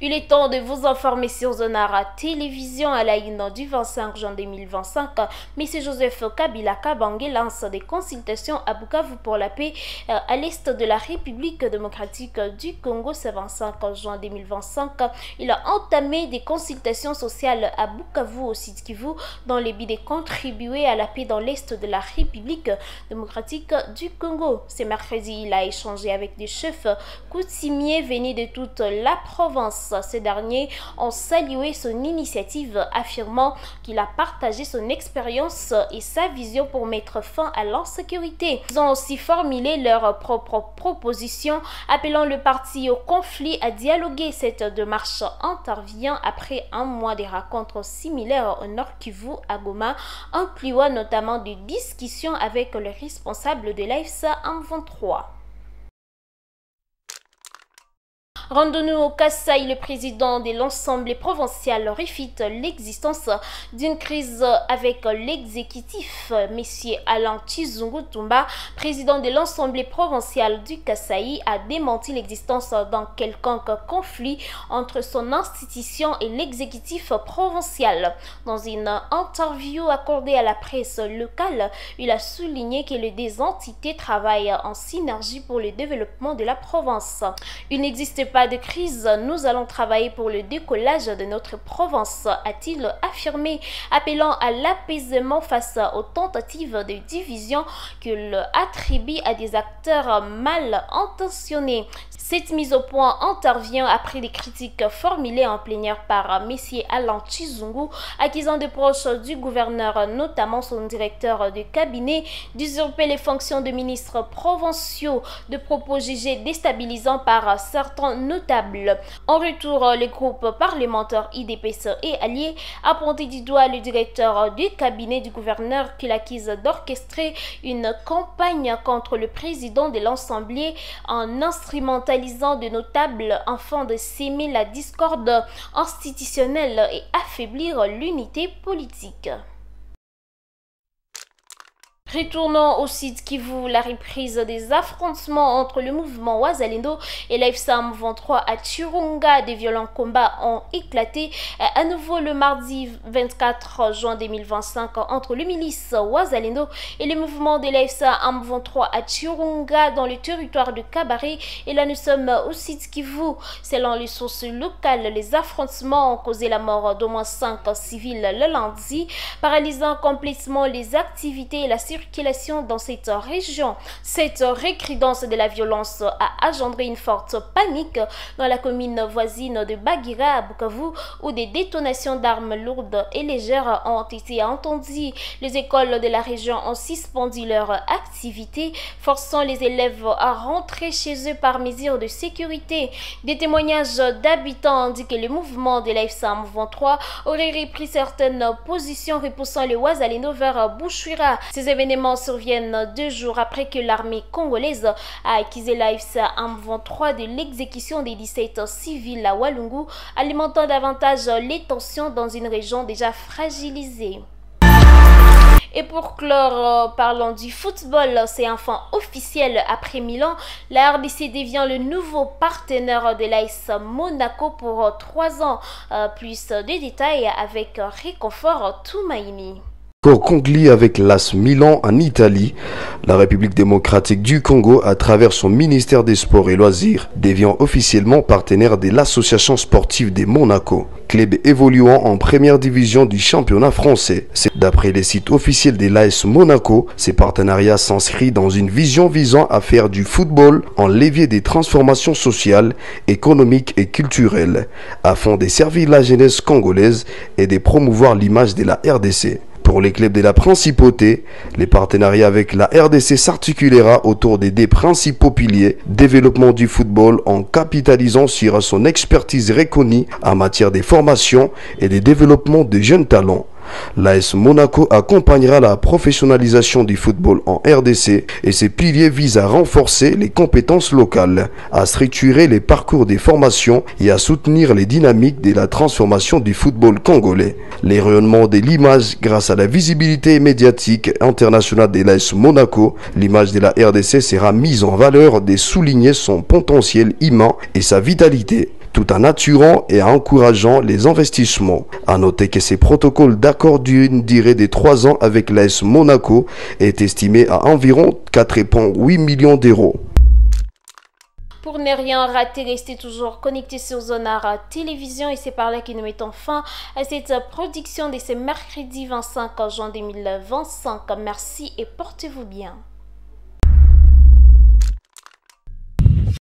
Il est temps de vous informer sur Zonara Télévision à la une du 25 juin 2025. M. Joseph Kabila Kabange lance des consultations à Bukavu pour la paix à l'est de la République démocratique du Congo ce 25 juin 2025. Il a entamé des consultations sociales à Bukavu au Sud Kivu dans le but de contribuer à la paix dans l'est de la République démocratique du Congo. Ce mercredi, il a échangé avec des chefs coutumiers venus de toute la province. Ces derniers ont salué son initiative, affirmant qu'il a partagé son expérience et sa vision pour mettre fin à l'insécurité. Ils ont aussi formulé leurs propres propositions, appelant le parti au conflit à dialoguer. Cette démarche intervient après un mois de rencontres similaires au Nord Kivu, à Goma, incluant notamment des discussions avec les responsables de l'AFC M23. Rendons-nous au Kasaï. Le président de l'Assemblée provinciale réfute l'existence d'une crise avec l'exécutif. M. Alain Tshizungu Tumba, président de l'Assemblée provinciale du Kasaï, a démenti l'existence d'un quelconque conflit entre son institution et l'exécutif provincial. Dans une interview accordée à la presse locale, il a souligné que les deux entités travaillent en synergie pour le développement de la province. Il n'existe pas de crise, nous allons travailler pour le décollage de notre province, a-t-il affirmé, appelant à l'apaisement face aux tentatives de division qu'il attribue à des acteurs mal intentionnés. Cette mise au point intervient après des critiques formulées en plénière par M. Alain Tshizungu, accusant des proches du gouverneur, notamment son directeur de cabinet, d'usurper les fonctions de ministres provinciaux, de propos jugés déstabilisants par certains notables. En retour, le groupe parlementaire IDPS et alliés a pointé du doigt le directeur du cabinet du gouverneur qu'il accuse d'orchestrer une campagne contre le président de l'Assemblée en instrumentalisant de notables afin de s'aimer la discorde institutionnelle et affaiblir l'unité politique. Retournons au Sud Kivu. La reprise des affrontements entre le mouvement Wazalendo et l'AFC M23 à Chirunga. Des violents combats ont éclaté à nouveau le mardi 24 juin 2025 entre le milice Wazalendo et le mouvement de l'AFC M23 à Chirunga dans le territoire de Kabaré. Et là, nous sommes au Sud Kivu. Selon les sources locales, les affrontements ont causé la mort d'au moins 5 civils le lundi, paralysant complètement les activités et la circulation dans cette région. Cette recrudescence de la violence a engendré une forte panique dans la commune voisine de Bagira à Bukavu, où des détonations d'armes lourdes et légères ont été entendues. Les écoles de la région ont suspendu leur activité, forçant les élèves à rentrer chez eux par mesure de sécurité. Des témoignages d'habitants indiquent que le mouvement de l'AFC M23 aurait repris certaines positions, repoussant les Wazalendo vers Bouchouira. Ces événements surviennent 2 jours après que l'armée congolaise a accusé l'AFC M23 de l'exécution des 17 civils à Walungu, alimentant davantage les tensions dans une région déjà fragilisée. Et pour clore, parlons du football. C'est enfin officiel. Après Milan, la RDC devient le nouveau partenaire de l'AS Monaco pour 3 ans. Plus de détails avec Réconfort Toumaïni. Conclu avec l'AS Milan en Italie, la République démocratique du Congo, à travers son ministère des Sports et Loisirs, devient officiellement partenaire de l'Association sportive de Monaco, club évoluant en première division du championnat français. D'après les sites officiels de l'AS Monaco, ces partenariats s'inscrivent dans une vision visant à faire du football un levier des transformations sociales, économiques et culturelles, afin de servir la jeunesse congolaise et de promouvoir l'image de la RDC. Pour les clubs de la Principauté, les partenariats avec la RDC s'articulera autour des 2 principaux piliers: développement du football en capitalisant sur son expertise reconnue en matière de formation et de développement de jeunes talents. L'AS Monaco accompagnera la professionnalisation du football en RDC et ses piliers visent à renforcer les compétences locales, à structurer les parcours des formations et à soutenir les dynamiques de la transformation du football congolais. Les rayonnements de l'image grâce à la visibilité médiatique internationale de l'AS Monaco, l'image de la RDC sera mise en valeur de souligner son potentiel humain et sa vitalité. tout en attirant et encourageant les investissements. À noter que ces protocoles d'accord d'une durée de 3 ans avec l'AS Monaco est estimé à environ 4,8 millions d'euros. Pour ne rien rater, restez toujours connectés sur Zonara Télévision et c'est par là que nous mettons fin à cette production de ce mercredi 25 juin 2025. Merci et portez-vous bien.